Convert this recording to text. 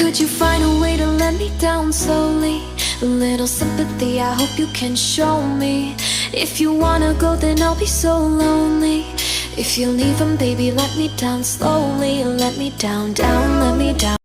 Could you find a way to let me down slowly? A little sympathy, I hope you can show me. If you wanna go, then I'll be so lonely. If you're leaving, baby, let me down slowly. Let me down, down, let me down.